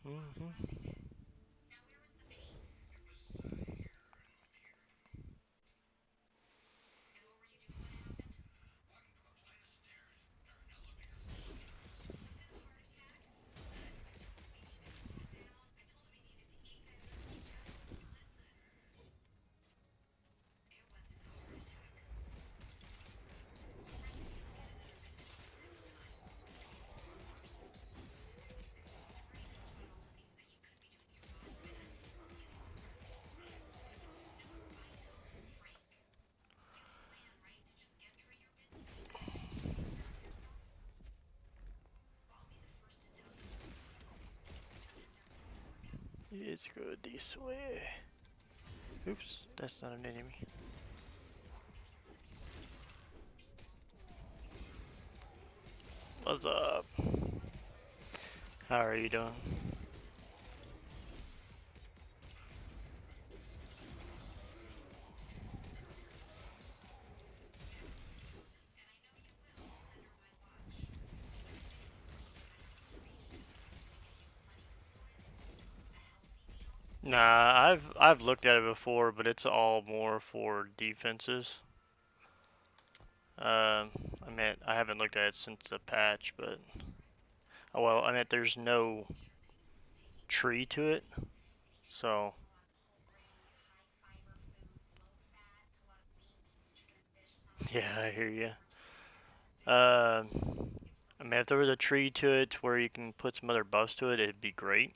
Mm-hmm. Let's go this way. Oops, that's not an enemy. What's up? How are you doing? Nah, I've looked at it before, but it's all more for defenses. I mean, I haven't looked at it since the patch, but oh well. I mean, there's no tree to it, so yeah, I hear you. Um, I mean, if there was a tree to it where you can put some other buffs to it, it'd be great.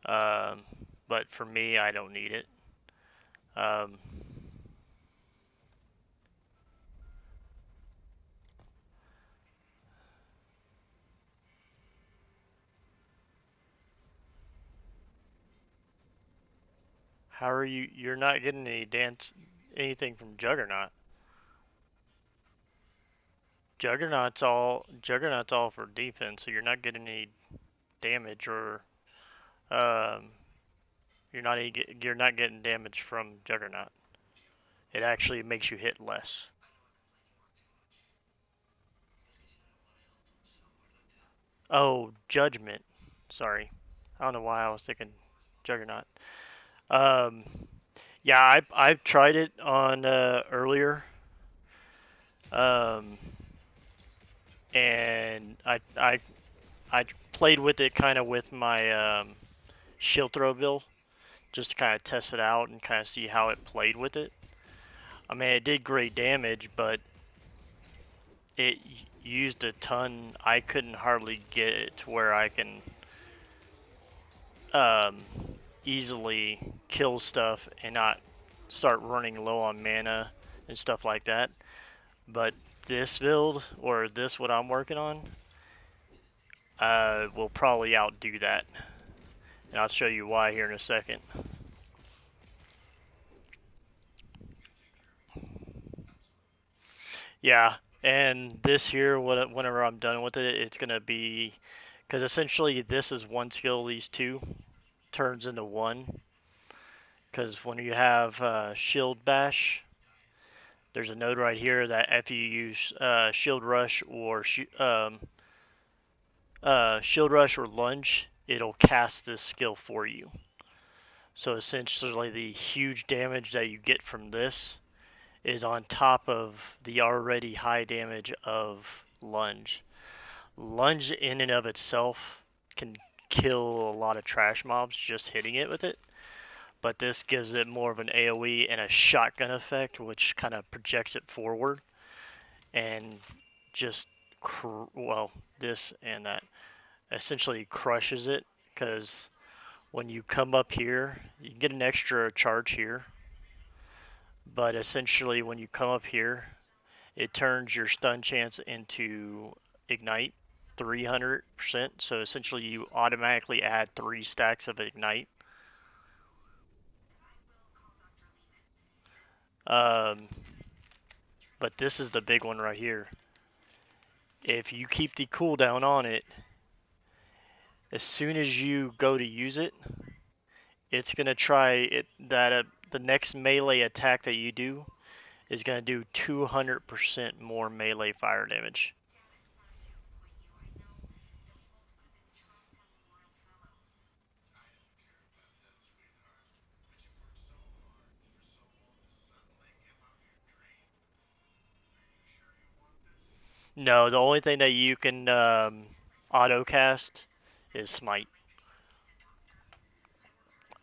Um, but for me, I don't need it. Um, how are you? You're not getting anything from Juggernaut. Juggernaut's all for defense, so you're not getting any damage or um, you're not getting damage from Juggernaut. It actually makes you hit less. Oh, Judgment. Sorry, I don't know why I was thinking Juggernaut. Um, yeah, I've tried it on earlier, um, and I played with it kind of with my shield throw build just to kind of test it out and kind of see how it played with it. I mean, it did great damage, but it used a ton. I couldn't hardly get it to where I can um, easily kill stuff and not start running low on mana and stuff like that. But this build, or this what I'm working on, will probably outdo that. And I'll show you why here in a second. Yeah, and this here, whenever I'm done with it, it's gonna be because essentially this is one skill. These two turns into one. Because when you have shield bash, there's a node right here that if you use shield rush or shield rush or lunge, it'll cast this skill for you. So essentially, the huge damage that you get from this is on top of the already high damage of lunge. Lunge in and of itself can kill a lot of trash mobs just hitting it with it, but this gives it more of an AoE and a shotgun effect, which kind of projects it forward and just well, this and that essentially crushes it because when you come up here, you can get an extra charge here, but essentially when you come up here, it turns your stun chance into ignite 300%. So essentially you automatically add 3 stacks of ignite. Um, but this is the big one right here. If you keep the cooldown on it, as soon as you go to use it, it's gonna try it that the next melee attack that you do is gonna do 200% more melee fire damage. No, the only thing that you can auto cast is smite.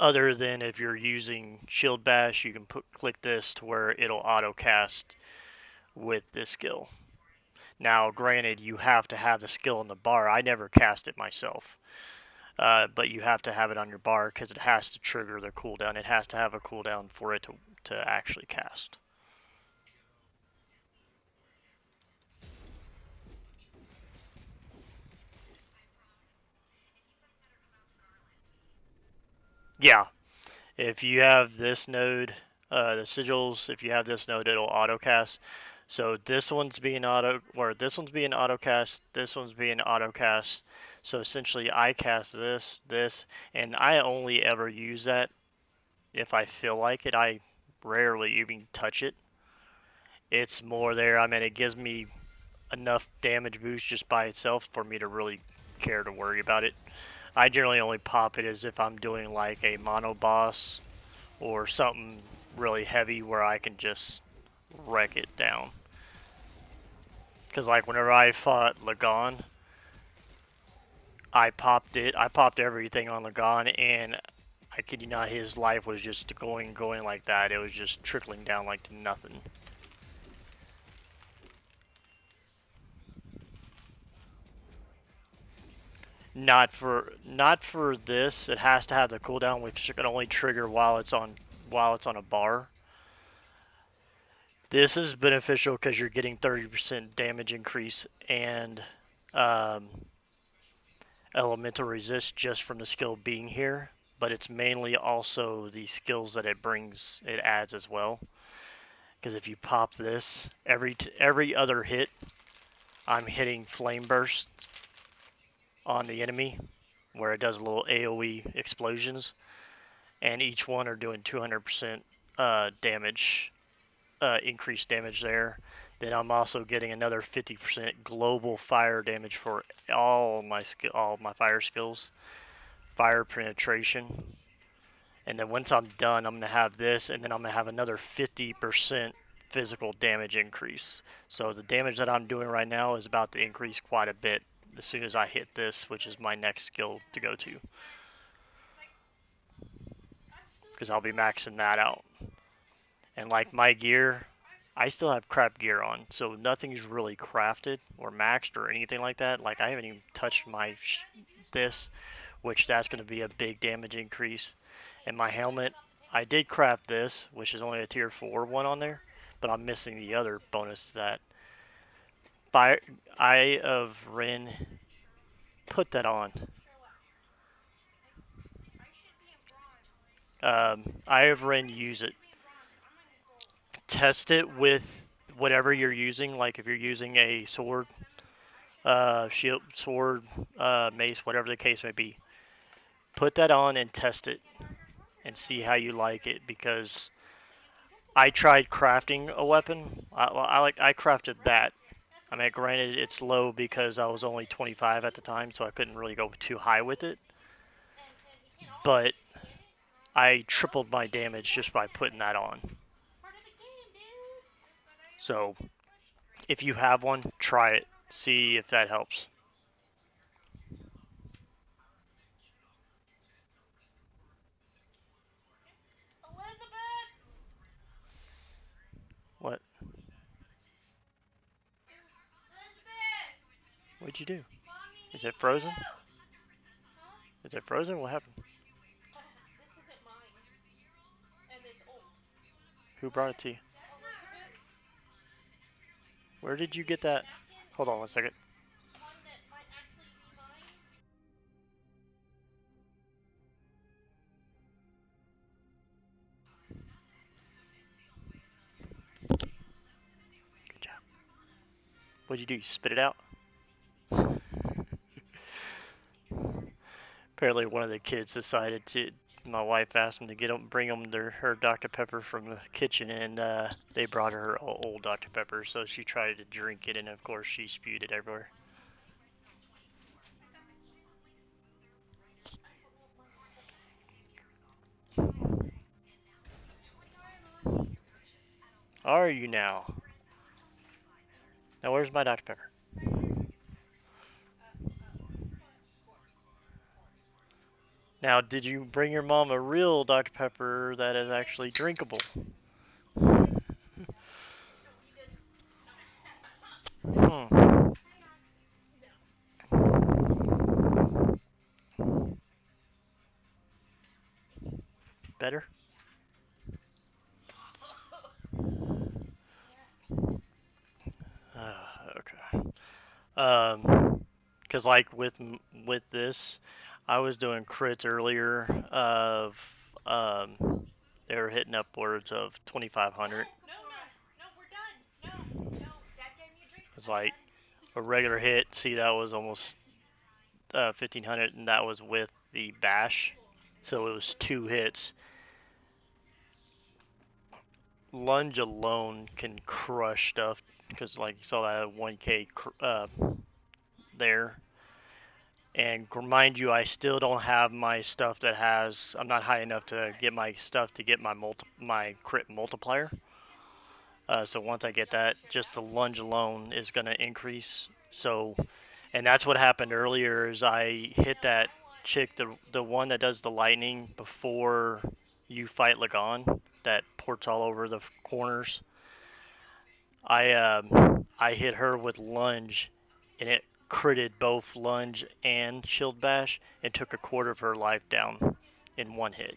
Other than if you're using shield bash, you can click this to where it'll auto cast with this skill. Now, granted, you have to have the skill in the bar. I never cast it myself, but you have to have it on your bar because it has to trigger the cooldown. It has to have a cooldown for it to actually cast. Yeah, if you have this node, the sigils, if you have this node, it'll autocast. So this one's being autocast, this one's being autocast. So essentially, I cast this, and I only ever use that if I feel like it. I rarely even touch it. It's more there. I mean, it gives me enough damage boost just by itself for me to really care to worry about it. I generally only pop it as if I'm doing like a mono boss or something really heavy where I can just wreck it down. Because like whenever I fought Lagon, I popped everything on Lagon, and I kid you not, his life was just going like that. It was just trickling down like to nothing. Not for this. It has to have the cooldown, which can only trigger while it's on a bar. This is beneficial because you're getting 30% damage increase and um, elemental resist just from the skill being here, but it's mainly also the skills that it adds as well. Because if you pop this, every other hit, I'm hitting flame burst on the enemy, where it does little AOE explosions, and each one are doing 200% damage, increased damage there. Then I'm also getting another 50% global fire damage for all my fire skills, fire penetration. And then once I'm done, I'm gonna have this, and then I'm gonna have another 50% physical damage increase. So the damage that I'm doing right now is about to increase quite a bit as soon as I hit this, which is my next skill to go to, because I'll be maxing that out. And like my gear, I still have crap gear on, so nothing's really crafted or maxed or anything like that. Like I haven't even touched this, which that's going to be a big damage increase. And my helmet, I did craft this, which is only a tier 4 one on there, but I'm missing the other bonus to that. Fire, Eye of Ren, put that on. Eye of Ren, use it. Test it with whatever you're using. Like if you're using a sword, shield, sword, mace, whatever the case may be. Put that on and test it and see how you like it, because I tried crafting a weapon. I crafted that. I mean, granted, it's low because I was only 25 at the time, so I couldn't really go too high with it. But I tripled my damage just by putting that on. So if you have one, try it. See if that helps. What? What'd you do? Is it frozen? Is it frozen? What happened? Who brought it to you? Where did you get that? Hold on one second. Good job. What'd you do? You spit it out? Apparently, one of the kids decided to. My wife asked them to bring them her Dr. Pepper from the kitchen, and they brought her old Dr. Pepper. So she tried to drink it, and of course, she spewed it everywhere. Are you now? Now, where's my Dr. Pepper? Now, did you bring your mom a real Dr. Pepper that is actually drinkable? Hmm. Better? Okay. Cause like with this, I was doing crits earlier of they were hitting upwards of 2,500. It's like a regular hit. See, that was almost 1,500, and that was with the bash. So it was 2 hits. Lunge alone can crush stuff because, like you saw that 1K there. And mind you, I still don't have my stuff that has. I'm not high enough to get my stuff to get my crit multiplier. So once I get that, just the lunge alone is going to increase. So, and that's what happened earlier. Is I hit that chick, the one that does the lightning before you fight Lagon, that ports all over the corners. I hit her with lunge, and it critted both lunge and shield bash, and took a quarter of her life down in one hit.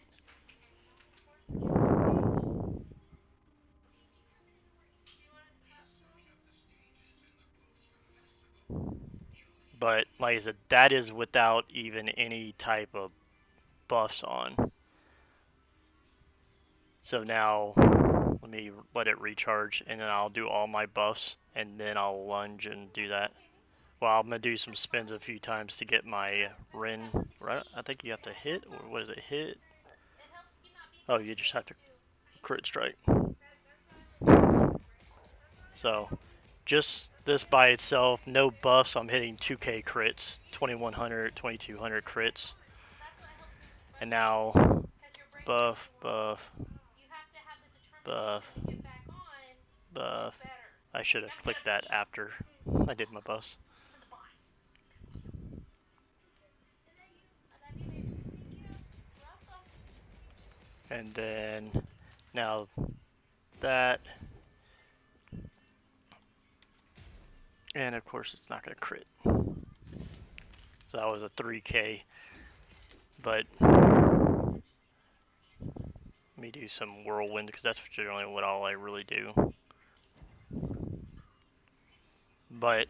But like I said, that is without even any type of buffs on. So now let me let it recharge, and then I'll do all my buffs, and then I'll lunge and do that. Well, I'm gonna do some spins a few times to get my Ren. Right? I think you have to hit, or what is it? Hit? Oh, you just have to crit strike. So just this by itself, no buffs. I'm hitting 2K crits, 2100, 2200 crits, and now buff, buff, buff, buff. I should have clicked that after I did my buffs. And then now that, and of course it's not going to crit. So that was a 3K, but let me do some whirlwind because that's generally what all I really do. But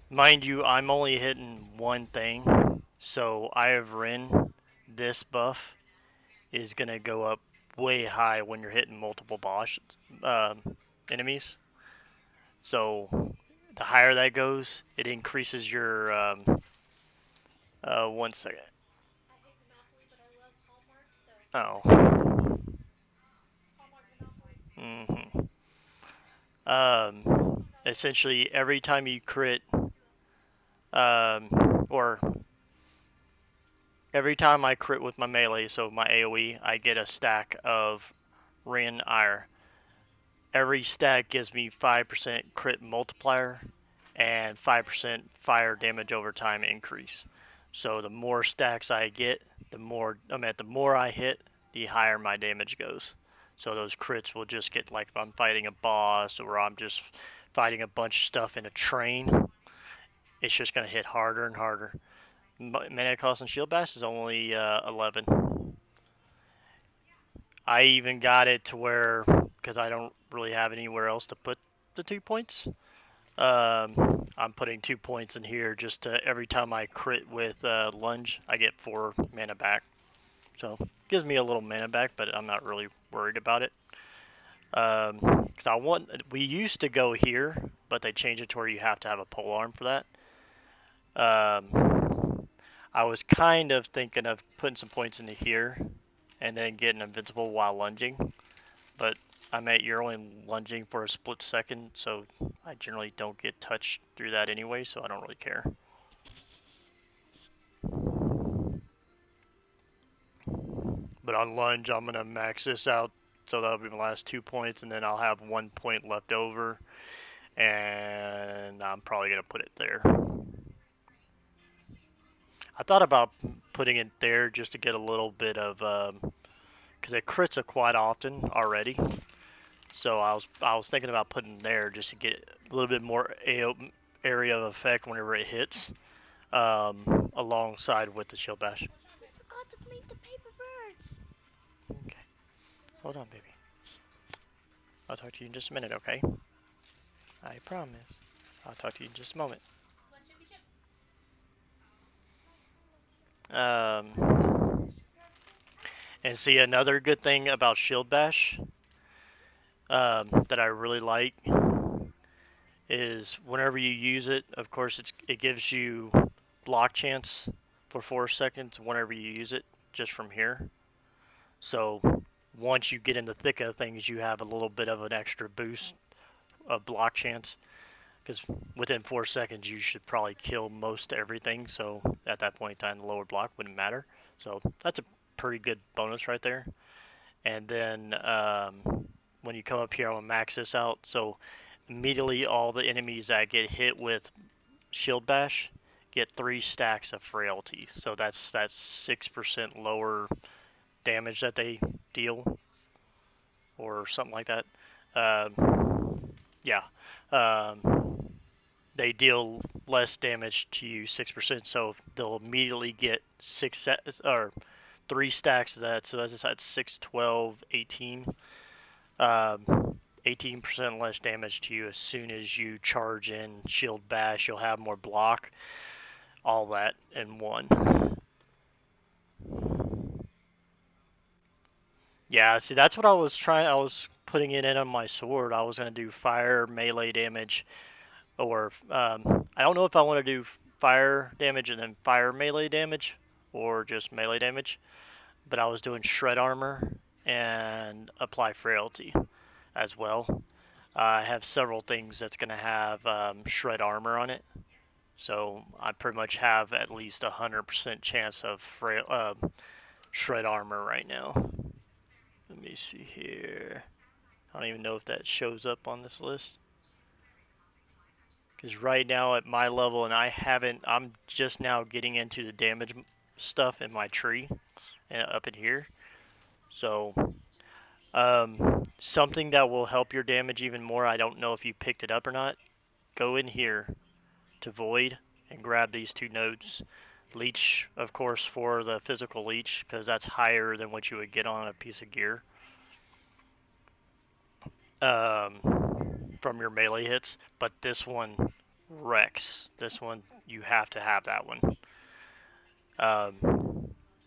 mind you, I'm only hitting one thing, so I have Ren. This buff is gonna go up way high when you're hitting multiple boss enemies. So the higher that goes, it increases your 1 second. Oh. Hmm. Essentially, every time you crit, or every time I crit with my melee, so my AoE, I get a stack of Ren Ire. Every stack gives me 5% crit multiplier and 5% fire damage over time increase. So the more stacks I get, the more I hit, the higher my damage goes. So those crits will just get, like if I'm fighting a boss or I'm just fighting a bunch of stuff in a train, it's just gonna hit harder and harder. Mana cost and shield bash is only 11. I even got it to where, because I don't really have anywhere else to put the 2 points, I'm putting 2 points in here just to, every time I crit with lunge, I get 4 mana back. So gives me a little mana back, but I'm not really worried about it. Because we used to go here, but they changed it to where you have to have a pole arm for that. I was kind of thinking of putting some points into here and then getting invincible while lunging, but you're only lunging for a split second, so I generally don't get touched through that anyway, so I don't really care. But on lunge, I'm gonna max this out, so that'll be my last 2 points, and then I'll have 1 point left over, and I'm probably gonna put it there. I thought about putting it there just to get a little bit of, because it crits it quite often already. So I was thinking about putting it there just to get a little bit more area of effect whenever it hits, alongside with the shield bash. I forgot to make the paper birds. Okay, hold on, baby. I'll talk to you in just a minute, okay? I promise. I'll talk to you in just a moment. And see, another good thing about Shield Bash, that I really like, is whenever you use it, of course, it gives you block chance for 4 seconds whenever you use it, just from here. So once you get in the thick of things, you have a little bit of an extra boost of block chance, because within 4 seconds you should probably kill most everything. So at that point in time, the lower block wouldn't matter. So that's a pretty good bonus right there. And then when you come up here, I'm gonna max this out. So immediately all the enemies that get hit with Shield Bash get 3 stacks of frailty. So that's 6% lower damage that they deal, or something like that. Yeah. They deal less damage to you, 6%. So they'll immediately get 3 stacks of that. So that's 6, 12, 18. 18% less damage to you as soon as you charge in Shield Bash. You'll have more block, all that in one. Yeah, see, that's what I was trying. I was putting it in on my sword. I was going to do fire melee damage, or I don't know if I want to do fire damage and then fire melee damage, or just melee damage. But I was doing shred armor and apply frailty as well. I have several things that's going to have shred armor on it. So I pretty much have at least 100% chance of shred armor right now. Let me see here. I don't even know if that shows up on this list. Because right now at my level, and I'm just now getting into the damage stuff in my tree and up in here. So something that will help your damage even more, I don't know if you picked it up or not. Go in here to Void and grab these 2 nodes. Leech, of course, for the physical leech, because that's higher than what you would get on a piece of gear from your melee hits. But this one wrecks. This one, you have to have that one.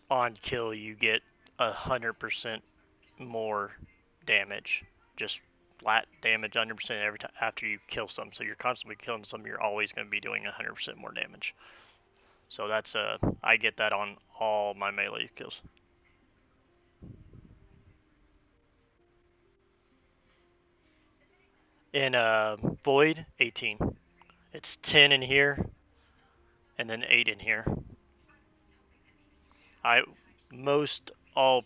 On kill, you get 100% more damage. Just flat damage, 100% every time after you kill some. So you're constantly killing some. You're always going to be doing 100% more damage. So that's I get that on all my melee kills. In Void, 18. It's 10 in here, and then 8 in here. I most all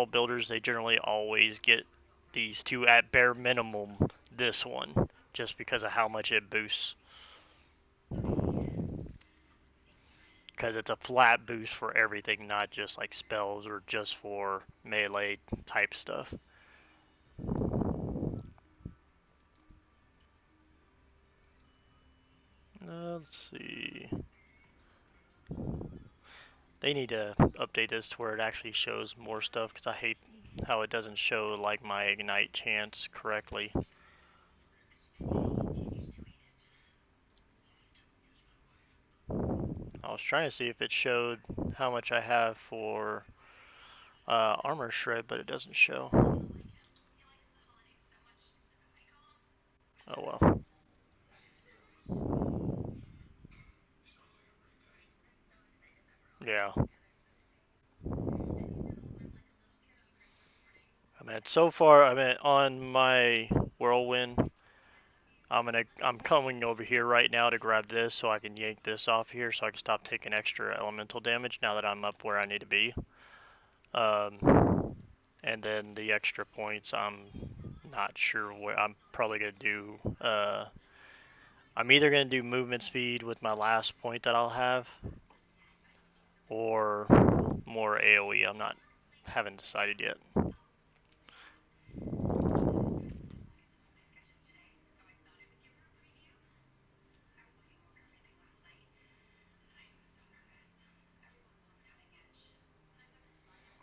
builders, they generally always get these 2 at bare minimum. This one, just because of how much it boosts. Because it's a flat boost for everything, not just like spells or just for melee type stuff. Let's see. They need to update this to where it actually shows more stuff, because I hate how it doesn't show like my ignite chance correctly. I was trying to see if it showed how much I have for armor shred, but it doesn't show. Oh well. Yeah. So far, on my whirlwind, I'm coming over here right now to grab this so I can yank this off here so I can stop taking extra elemental damage now that I'm up where I need to be. And then the extra points, I'm not sure where. I'm probably gonna do. I'm either gonna do movement speed with my last point that I'll have, or more AoE. Haven't decided yet.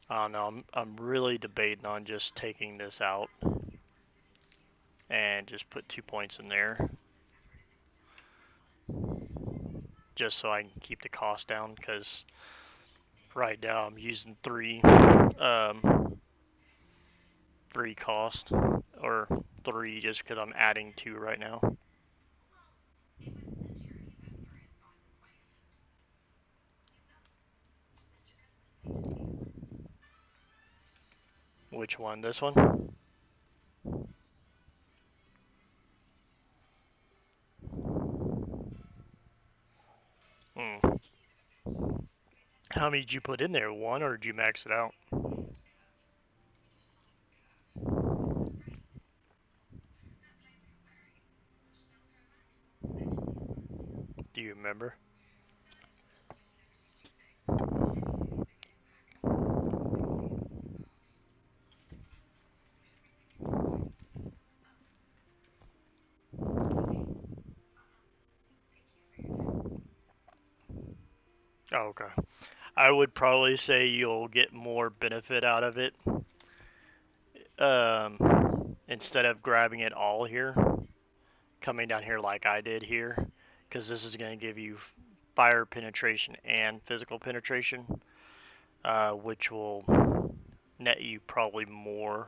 I don't know. I'm really debating on just taking this out and just put 2 points in there, just so I can keep the cost down. Because right now I'm using three cost, or three just because I'm adding two right now. Which one? This one? Hmm. How many did you put in there? One, or did you max it out? Do you remember? Oh, okay. I would probably say you'll get more benefit out of it instead of grabbing it all here, coming down here like I did here, because this is going to give you fire penetration and physical penetration, which will net you probably more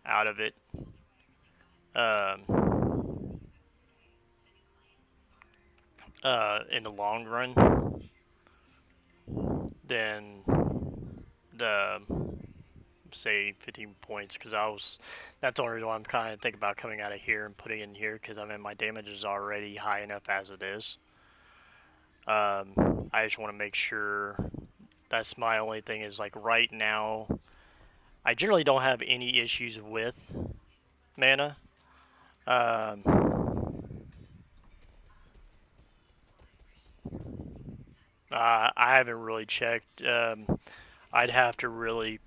out of it in the long run than the say 15 points, because that's the only reason why I'm kind of thinking about coming out of here and putting it in here, because I mean my damage is already high enough as it is. I just want to make sure. That's my only thing, is like right now I generally don't have any issues with mana. um, I haven't really checked. I'd have to really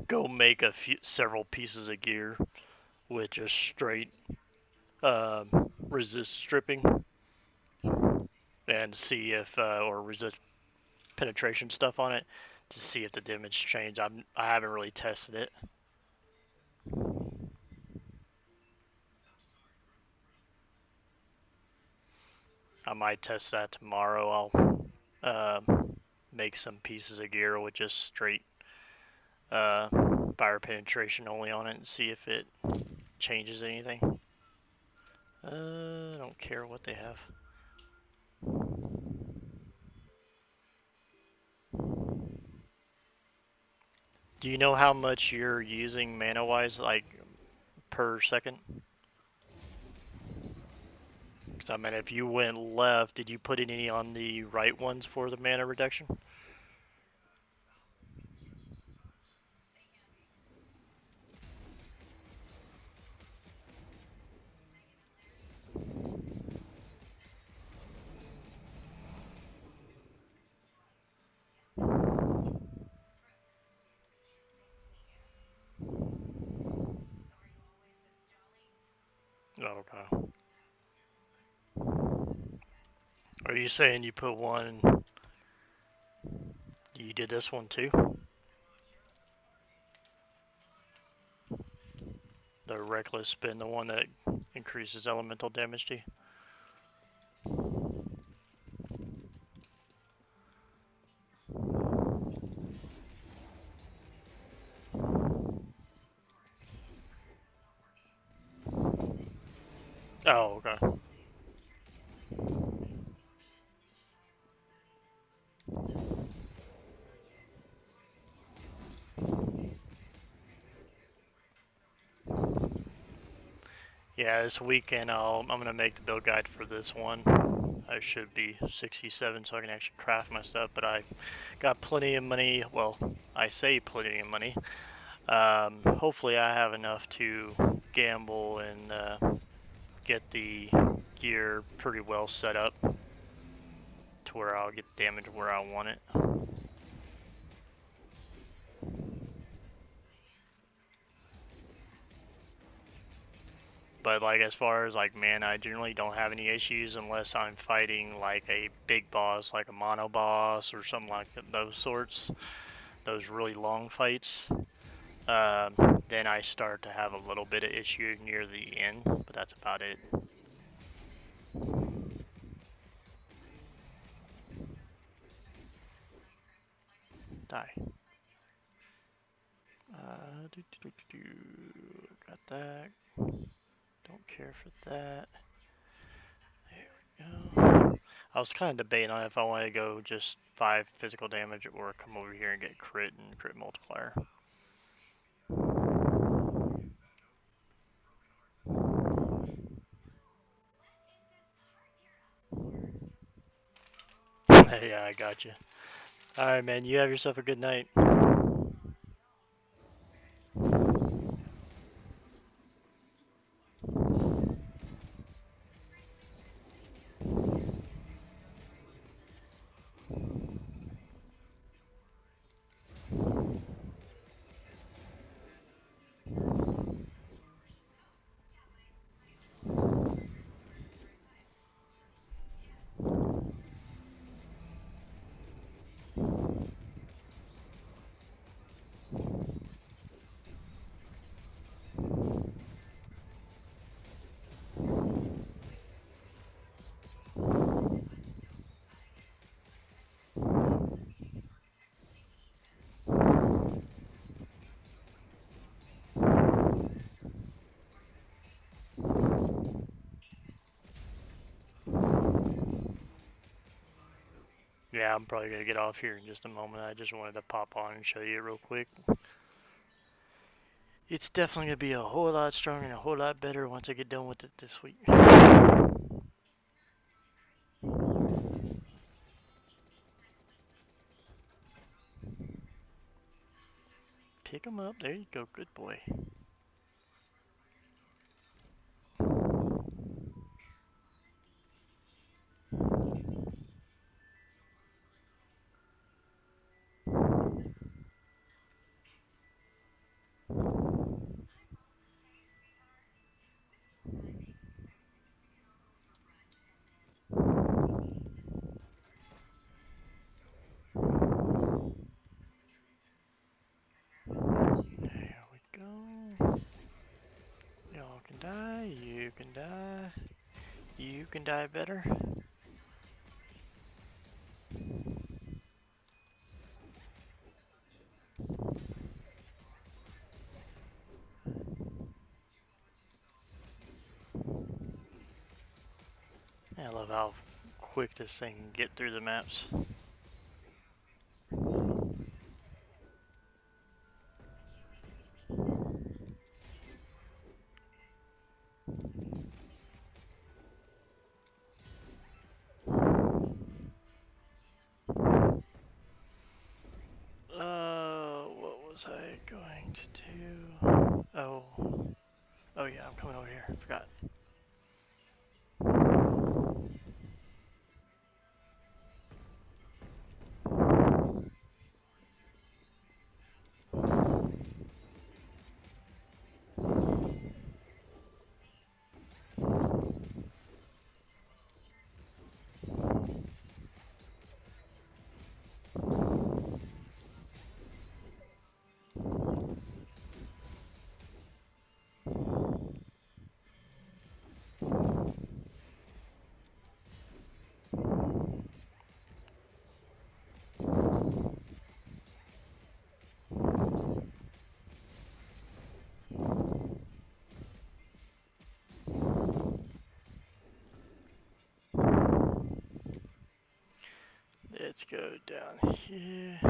go make several pieces of gear with just straight resist stripping, and see if or resist penetration stuff on it, to see if the damage change. I haven't really tested it. I might test that tomorrow. I'll make some pieces of gear with just straight uh, fire penetration only on it and see if it changes anything. I don't care what they have. Do you know how much you're using mana wise, like per second? Because I mean, if you went left, did you put any on the right ones for the mana reduction? Oh, okay. Are you saying you put one? You did this one too? The reckless spin, the one that increases elemental damage to you? Oh, okay. Yeah, this weekend I'm gonna make the build guide for this one. I should be 67 so I can actually craft my stuff, but I got plenty of money. Well, I say plenty of money. Hopefully I have enough to gamble and get the gear pretty well set up to where I'll get damage where I want it. But like as far as like mana, I generally don't have any issues unless I'm fighting like a big boss, like a mono boss or something like those sorts, those really long fights. Then I start to have a little bit of issue near the end, but that's about it. Die. Got that. Don't care for that. There we go. I was kind of debating on if I want to go just 5 physical damage or come over here and get crit and crit multiplier. Yeah, I got you. Alright, man, you have yourself a good night. Yeah, I'm probably going to get off here in just a moment. I just wanted to pop on and show you it real quick. It's definitely going to be a whole lot stronger and a whole lot better once I get done with it this week. Pick him up. There you go. Good boy. There we go. Y'all can die. You can die. You can die better. I love how quick this thing can get through the maps. What was I going to do? Oh yeah, I'm coming over here. Forgot. Let's go down here.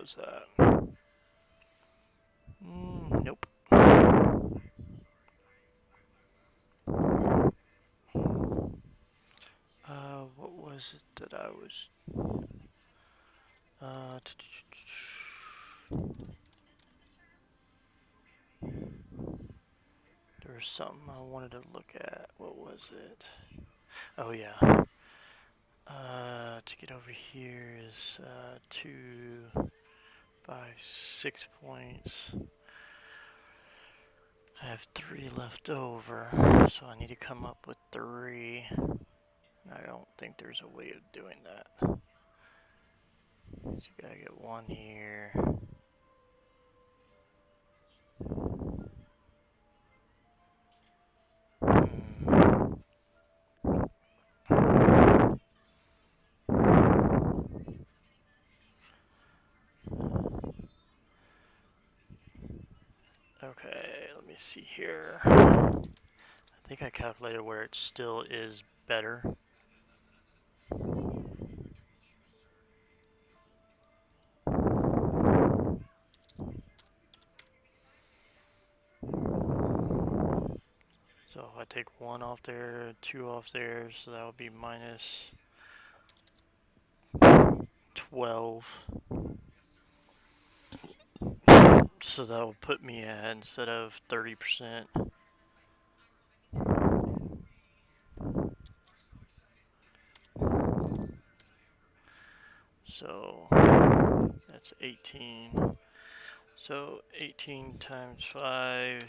was that? Nope. What was it that I was... There was something I wanted to look at. What was it? Oh yeah. To get over here is 2, 5, 6 points. I have 3 left over, so I need to come up with 3. I don't think there's a way of doing that. So you gotta get 1 here. Okay, let me see here. I think I calculated where it still is better. So if I take 1 off there, 2 off there, so that would be minus 12. So that would put me at, instead of 30%, so that's 18. So 18 times 5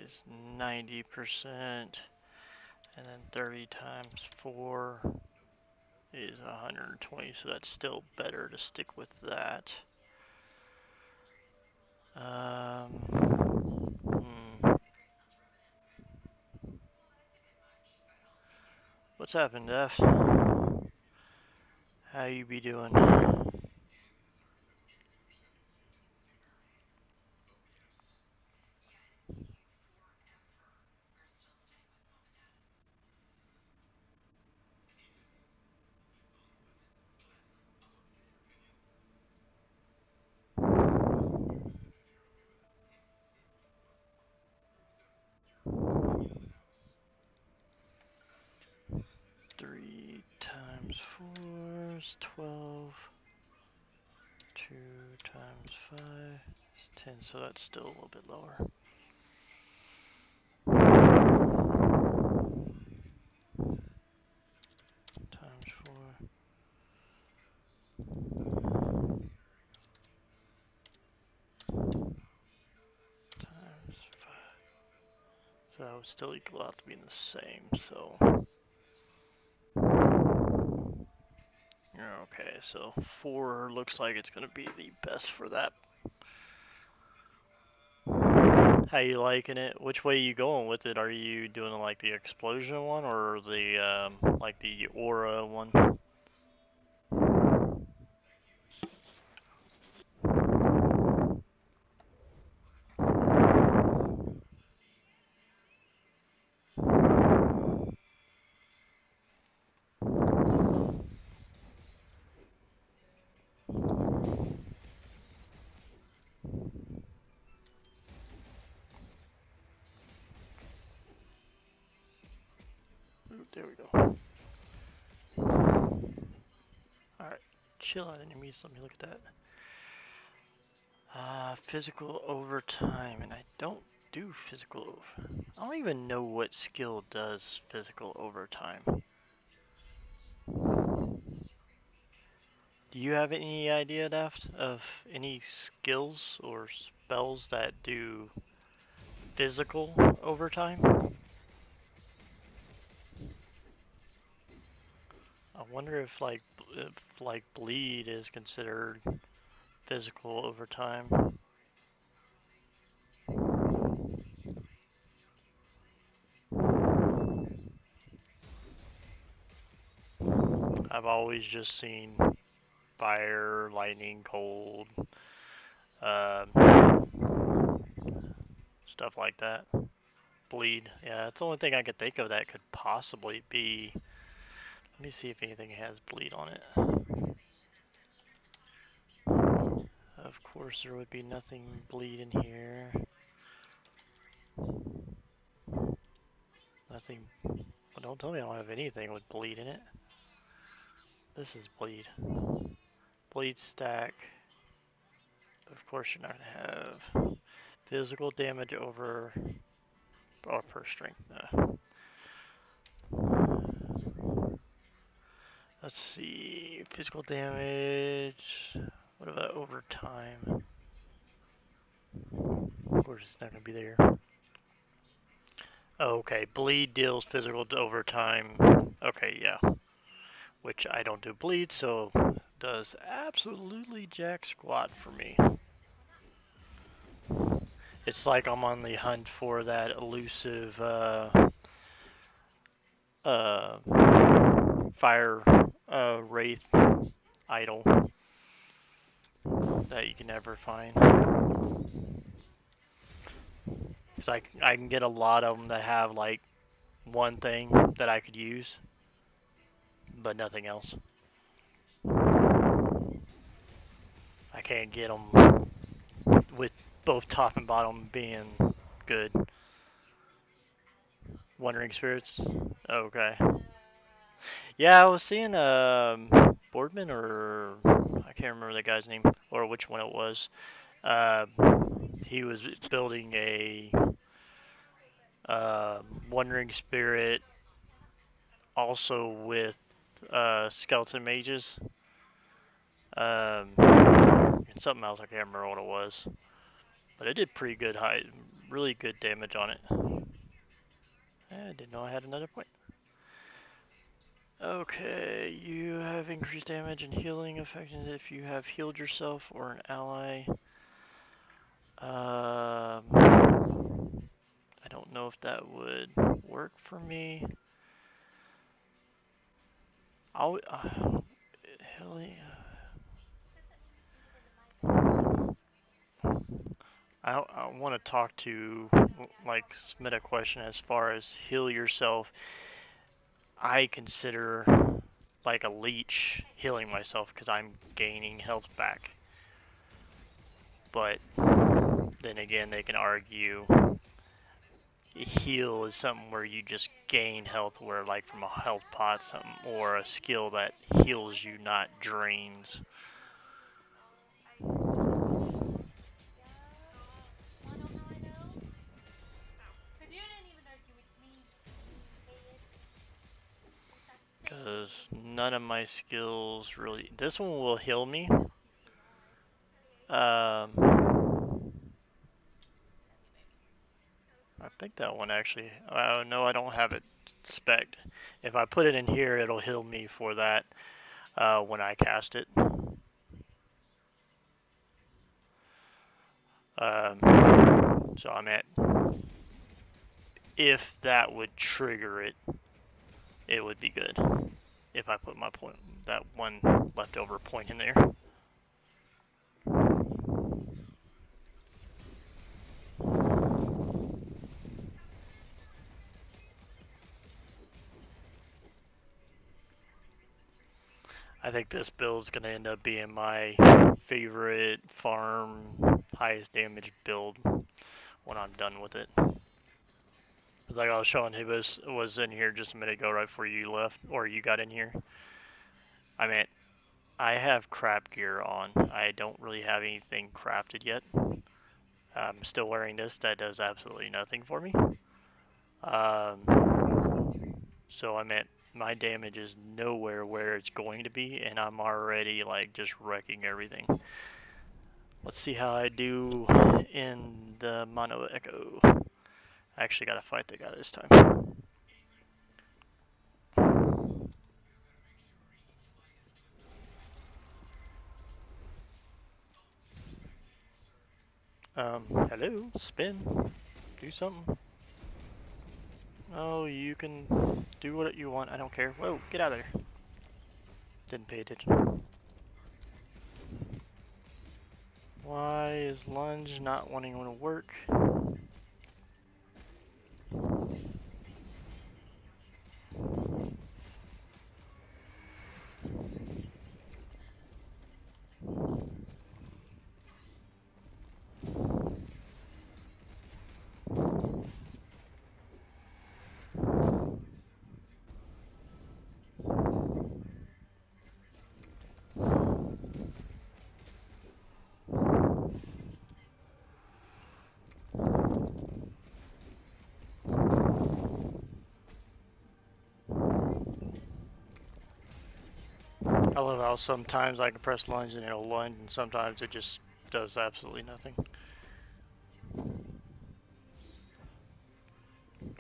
is 90%, and then 30 times 4 is 120, so that's still better to stick with that. What's happened, Def? How you be doing? 3 times 4 is 12. 2 times 5 is 10, so that's still a little bit lower. Times 4. Times 5. So that would still equal out to being the same, so... Okay, so 4 looks like it's going to be the best for that. How you liking it? Which way are you going with it? Are you doing like the explosion one or the like the aura one? Ooh, there we go. Alright, chill out enemies. Let me look at that. Physical overtime, and I don't do physical over. I don't even know what skill does physical overtime. Do you have any idea, Daft, of any skills or spells that do physical overtime? I wonder if like bleed is considered physical overtime. I've always just seen fire, lightning, cold, stuff like that. Bleed. Yeah, that's the only thing I could think of that could possibly be. Let me see if anything has bleed on it. Of course, there would be nothing bleed in here. Nothing. Well, don't tell me I don't have anything with bleed in it. This is bleed. Bleed stack. Of course, you're not gonna have physical damage over or per strength. Let's see. Physical damage. What about over time? Of course, it's not gonna be there. Okay, bleed deals physical over time. Okay, yeah. Which I don't do bleed, so does absolutely jack squat for me. It's like I'm on the hunt for that elusive fire wraith idol that you can never find. Cause I can get a lot of them that have like one thing that I could use, but nothing else. I can't get them with both top and bottom being good. Wandering spirits. Okay. Yeah, I was seeing Boardman or I can't remember the guy's name or which one it was. Uh, he was building a Wandering Spirit also with skeleton mages. And something else I can't remember what it was, but it did pretty good really good damage on it. I didn't know I had another point. Okay, you have increased damage and healing effectiveness if you have healed yourself or an ally. I don't know if that would work for me. I'll healing. I want to talk to like submit a question as far as heal yourself. I consider like a leech healing myself because I'm gaining health back. But then again, they can argue heal is something where you just gain health, where like from a health pot, something or a skill that heals you, not drains. Because none of my skills really. This one will heal me. I think that one actually. No, I don't have it spec'd. If I put it in here, it'll heal me for that when I cast it. So I'm at. If that would trigger it, it would be good. If I put my point, that one leftover point in there. I think this build's gonna end up being my favorite farm highest damage build when I'm done with it. Like I was showing he was in here just a minute ago right before you left or you got in here. I mean, I have crap gear on. I don't really have anything crafted yet. I'm still wearing this. That does absolutely nothing for me. So I meant my damage is nowhere where it's going to be, and I'm already like just wrecking everything. Let's see how I do in the Mono Echo. I actually gotta fight the guy this time. Hello, spin, do something. Oh, you can do what you want. I don't care. Whoa, get out of there. Didn't pay attention. Why is lunge not wanting to work? I love how sometimes I can press lunge and it'll lunge, and sometimes it just does absolutely nothing.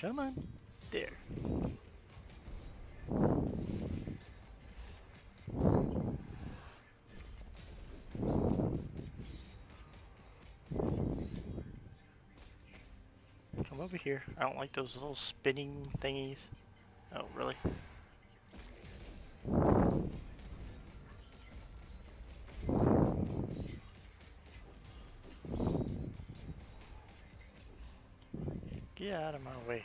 Come on. There. Come over here. I don't like those little spinning thingies. Oh, really? Get out of my way.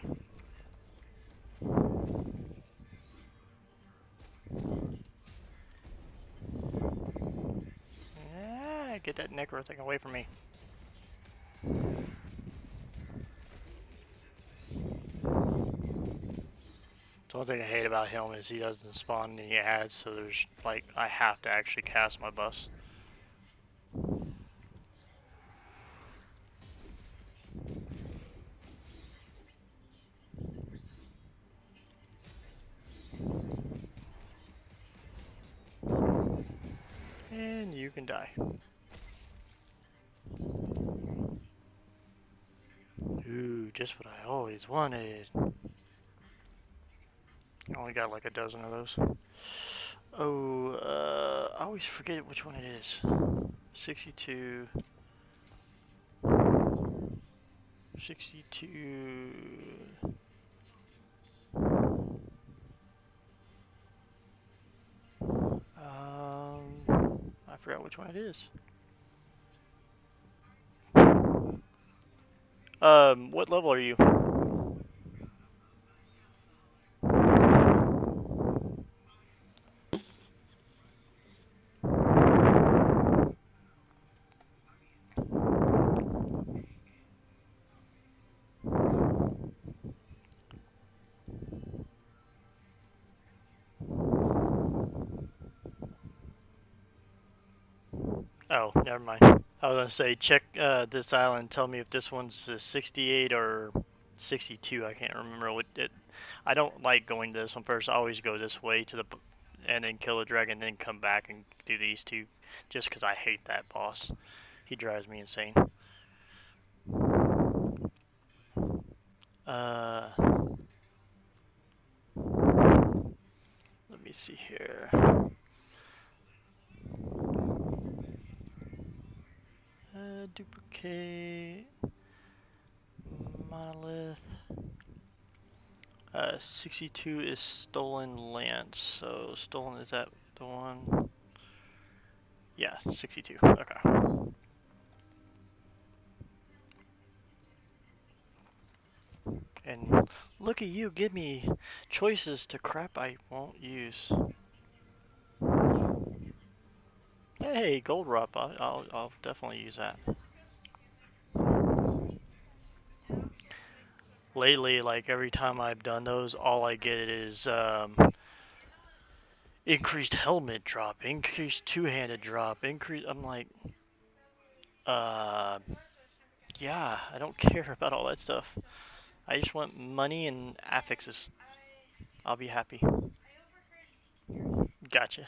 Ah, get that necro thing away from me. The one thing I hate about him is he doesn't spawn any ads, so there's like, I have to actually cast my bus. And you can die. Ooh, just what I always wanted. I only got like a dozen of those. Oh, I always forget which one it is. 62. 62. I forgot which one it is. What level are you? Oh, never mind. I was gonna say, check this island. Tell me if this one's 68 or 62. I can't remember what it. I don't like going to this one first. I always go this way to the, and then kill the dragon, then come back and do these two, just because I hate that boss. He drives me insane. Uh, let me see here. Duplicate monolith. 62 is stolen land. So stolen, is that the one? Yeah, 62. Okay. And look at you, give me choices to crap I won't use. Hey, gold rub. I'll definitely use that. Lately, like every time I've done those, all I get is increased helmet drop, increased two-handed drop, increase. I'm like, uh, yeah, I don't care about all that stuff. I just want money and affixes. I'll be happy. Gotcha.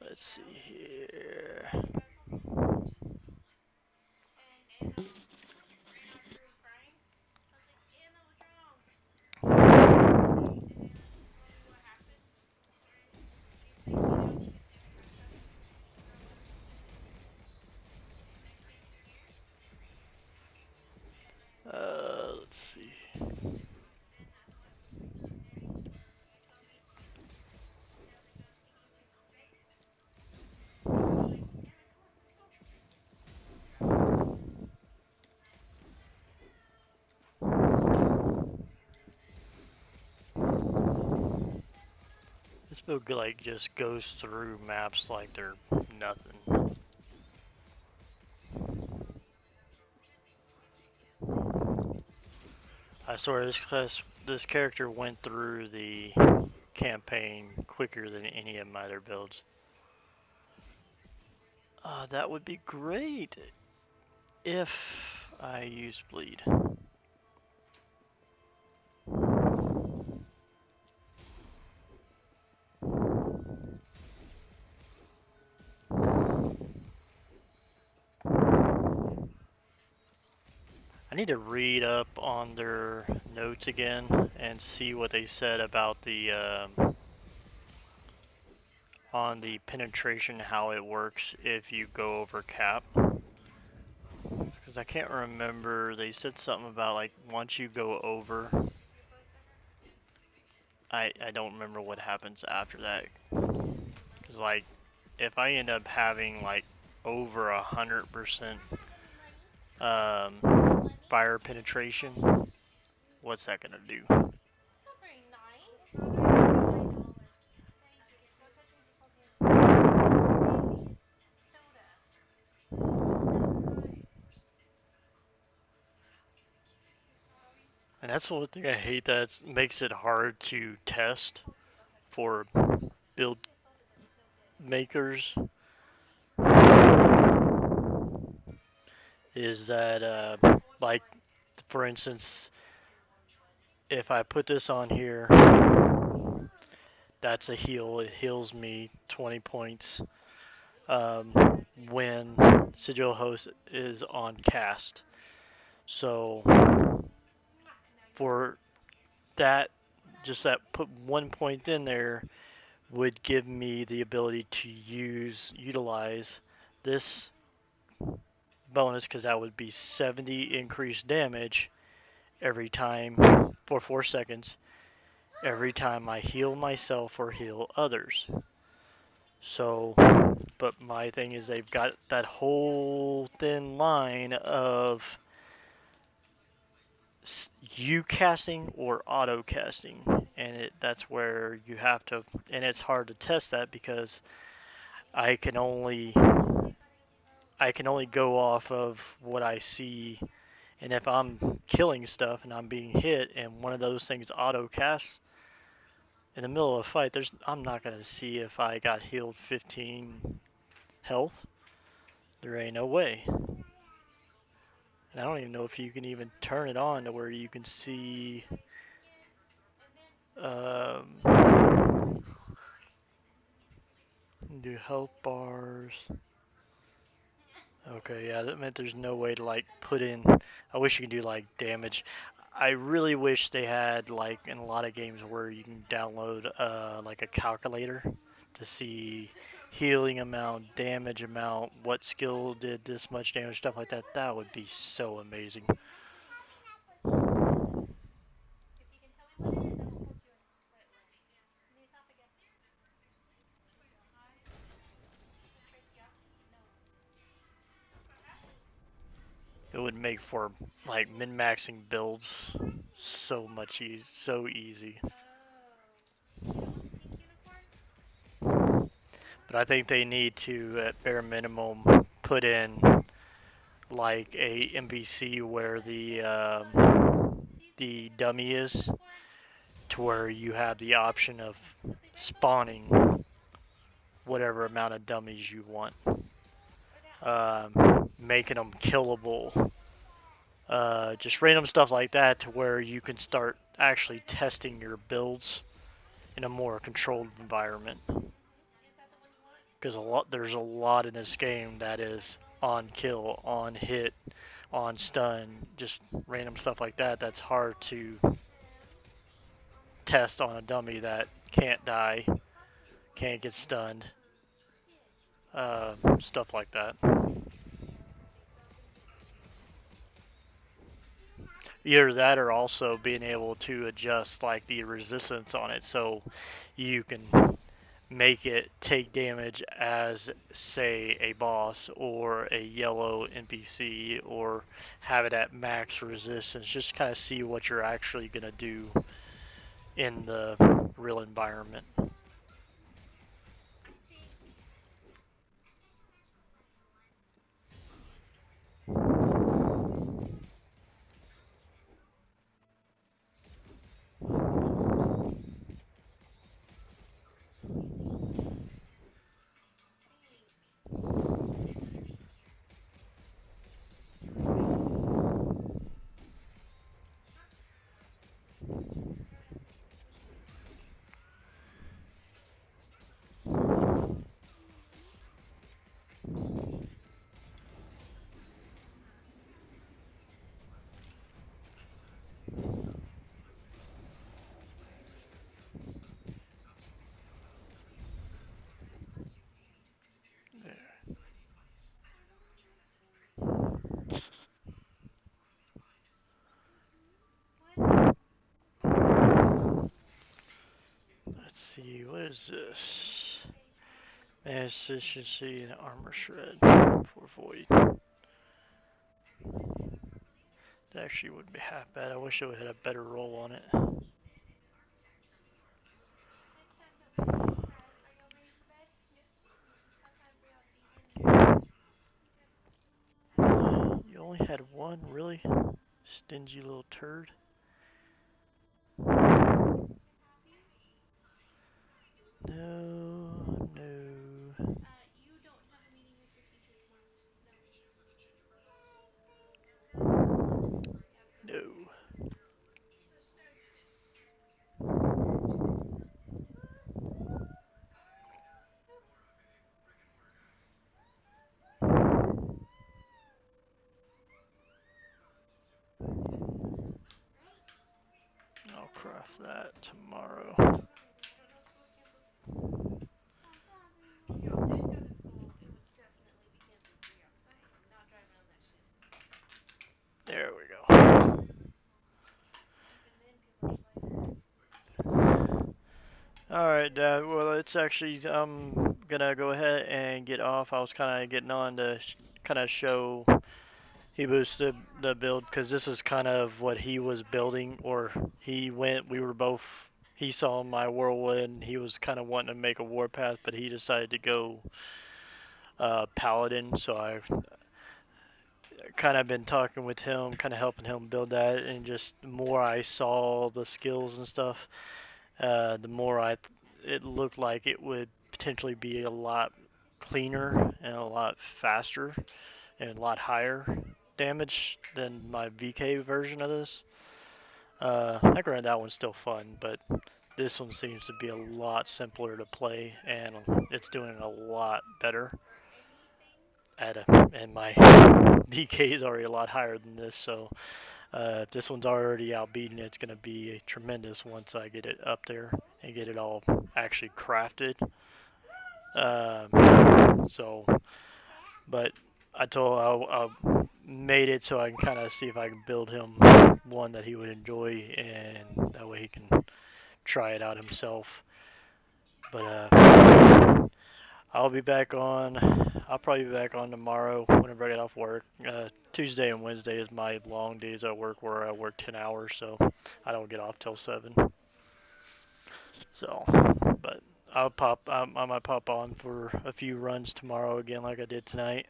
Let's see here. Let's see. This book like just goes through maps like they're nothing. I swear this character went through the campaign quicker than any of my other builds. That would be great if I use bleed. I need to read up on their notes again and see what they said about the on the penetration, how it works if you go over cap. Because I can't remember. They said something about like once you go over. I don't remember what happens after that. Because like if I end up having like over 100% fire penetration, what's that gonna do? And that's one thing I hate that makes it hard to test for build makers is that like for instance if I put this on here, that's a heal. It heals me 20 points when Sigil Host is on cast. So for that, just that put 1 point in there would give me the ability to utilize this bonus because that would be 70 increased damage every time for 4 seconds every time I heal myself or heal others. So, but my thing is they've got that whole thin line of you casting or auto casting, and that's where you have to, and it's hard to test that because I can only go off of what I see, and if I'm killing stuff and I'm being hit and one of those things auto casts in the middle of a fight, I'm not gonna see if I got healed 15 health. There ain't no way. And I don't even know if you can even turn it on to where you can see do health bars. Okay, yeah, that meant there's no way to like put in. I wish you could do like damage. I really wish they had like in a lot of games where you can download like a calculator to see healing amount, damage amount, what skill did this much damage, stuff like that. That would be so amazing. It would make for like min-maxing builds so easy. But I think they need to, at bare minimum, put in like a NPC where the dummy is, to where you have the option of spawning whatever amount of dummies you want, making them killable, just random stuff like that, to where you can start actually testing your builds in a more controlled environment. Because there's a lot in this game that is on kill, on hit, on stun, just random stuff like that. That's hard to test on a dummy that can't die, can't get stunned, stuff like that. Either that or also being able to adjust like the resistance on it, so you can make it take damage as, say, a boss or a yellow NPC, or have it at max resistance. Just kind of see what you're actually going to do in the real environment. see, what is this? Mass efficiency and armor shred for void. That actually wouldn't be half bad. I wish it would have had a better roll on it. You only had one, really? Stingy little turd. No, no. No. I'll craft that tomorrow. There we go. Alright, Dad. Well, it's actually, I'm gonna go ahead and get off. I was kind of getting on to kind of show he boosted the build because this is kind of what he was building, or we were both, he saw my whirlwind, he was kind of wanting to make a warpath, but he decided to go paladin, so I kind of been talking with him, kind of helping him build that, and just the more I saw the skills and stuff, the more it looked like it would potentially be a lot cleaner and a lot faster and a lot higher damage than my VK version of this. Granted, that one's still fun, but this one seems to be a lot simpler to play, and it's doing it a lot better. And my VK is already a lot higher than this, so if this one's already outbeating it, it's going to be tremendous once I get it up there and get it all actually crafted. So, but I made it so I can kind of see if I can build him one that he would enjoy, and that way he can try it out himself. But I'll be back on. I'll probably be back on tomorrow whenever I get off work. Tuesday and Wednesday is my long days at work where I work 10 hours, so I don't get off till 7. So, but I might pop on for a few runs tomorrow again, like I did tonight.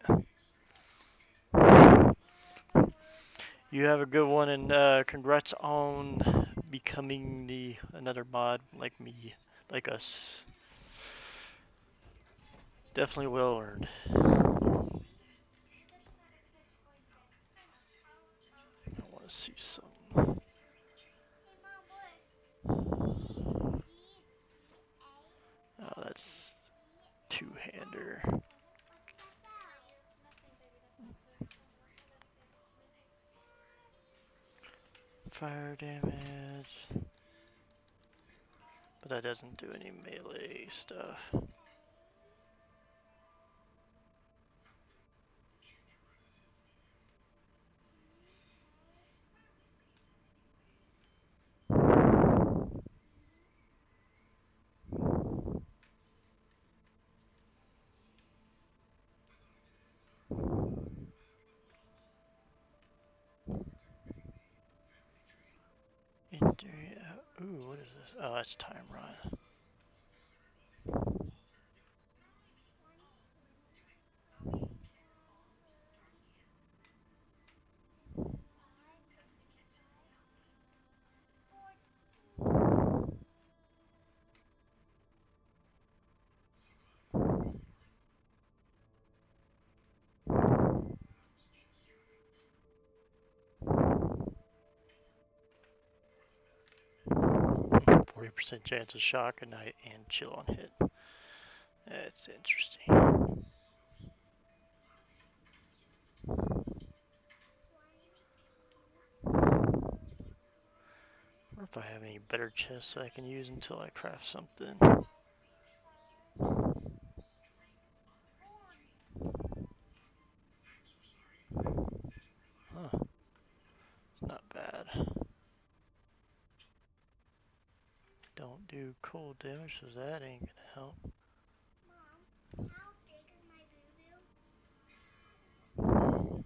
You have a good one, and congrats on becoming another mod like me, like us. Definitely well earned. I want to see some. Oh, that's two-hander. Fire damage. But that doesn't do any melee stuff. Ooh, what is this? Oh, that's time run. Hmm, 40% chance of shock at night and chill on hit. That's interesting. I wonder if I have any better chests I can use until I craft something. Huh, it's not bad. Don't do do cold damage, so that ain't gonna help. Mom, how big is my boo-boo?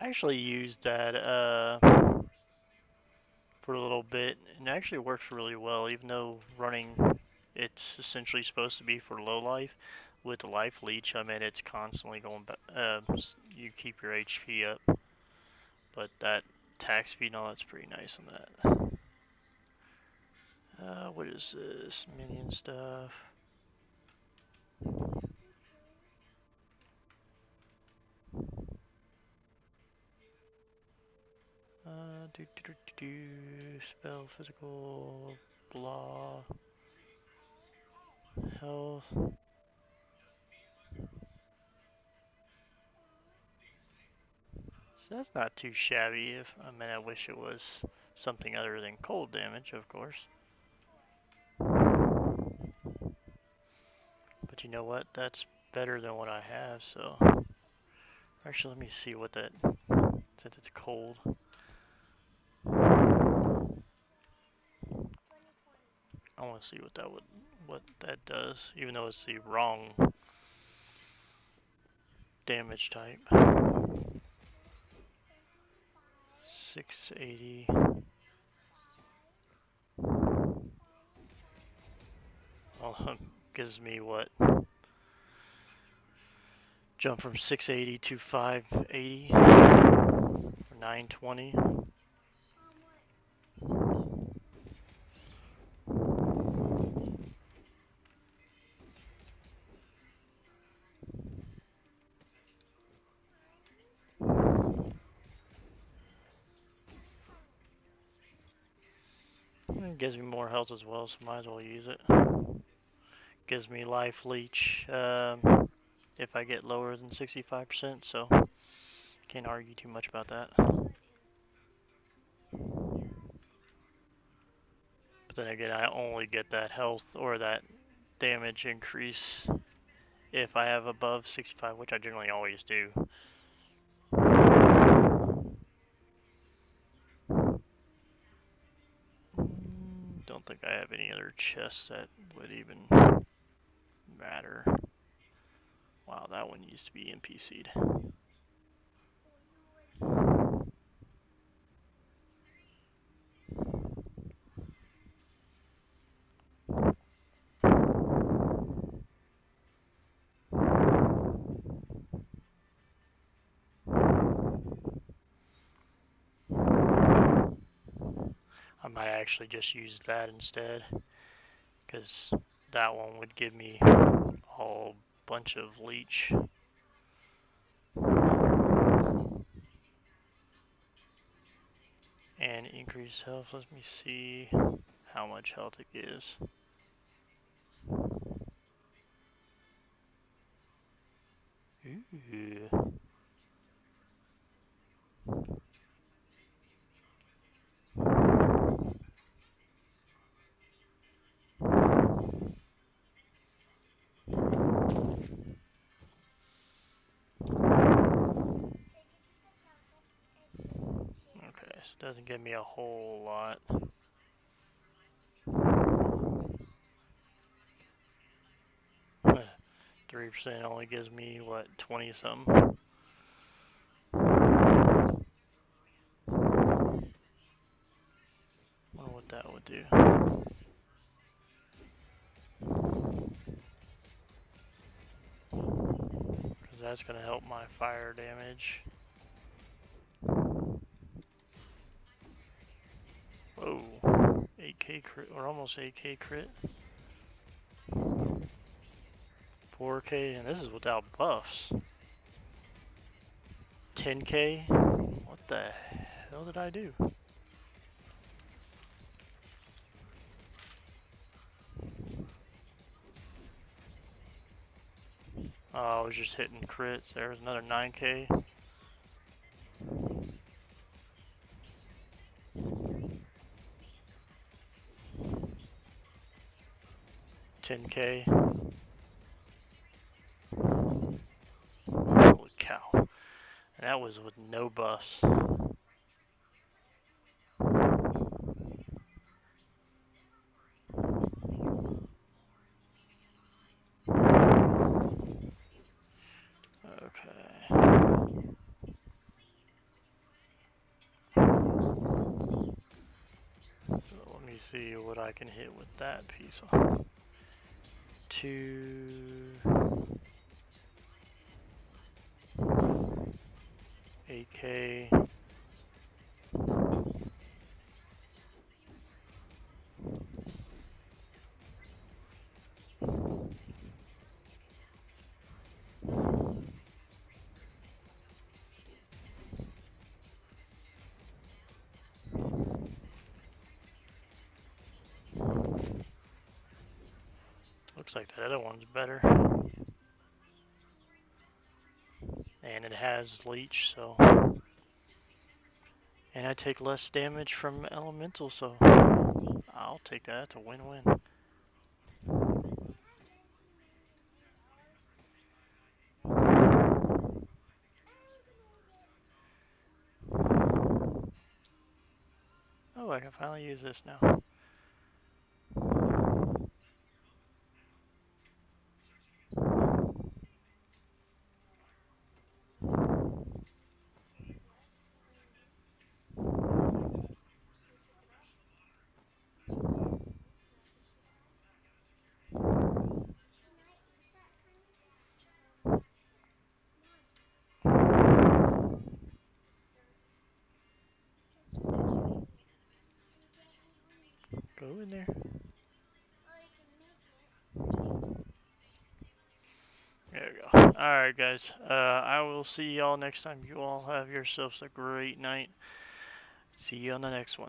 I actually used that for a little bit, and it actually works really well, even though running it's essentially supposed to be for low life. With the life leech, I mean, it's constantly going back. You keep your HP up, but that attack speed and all that's pretty nice on that. What is this? Minion stuff. Spell, physical, blah, health. So that's not too shabby. I mean, I wish it was something other than cold damage, of course. But you know what? That's better than what I have, so... Actually, let me see what that... Since it's cold. I want to see what that does, even though it's the wrong damage type. 680. Well, gives me what? Jump from 680 to 580 for 920. It gives me more health as well, so might as well use it. Gives me life leech if I get lower than 65%, so can't argue too much about that. But then again, I only get that health or that damage increase if I have above 65, which I generally always do. Don't think I have any other chests that would even matter. Wow, that one used to be NPC'd. I might actually just use that instead, because that one would give me a whole bunch of leech. And increased health. Let me see how much health it gives. Ooh. Okay, so it doesn't give me a whole lot. 3% only gives me, what, 20 something? I wonder what that would do. Because that's going to help my fire damage. Whoa. 8k crit, or almost 8k crit. 4k, and this is without buffs. 10k? What the hell did I do? Oh, I was just hitting crits. There's another 9k. $10k. Holy cow. And that was with no buffs. see what I can hit with that piece. 8K. Looks like that other one's better. And it has leech, so. And I take less damage from elemental, so I'll take that. That's a win-win. Oh, I can finally use this now. Go in there. There we go. Alright, guys. I will see y'all next time. You all have yourselves a great night. See you on the next one.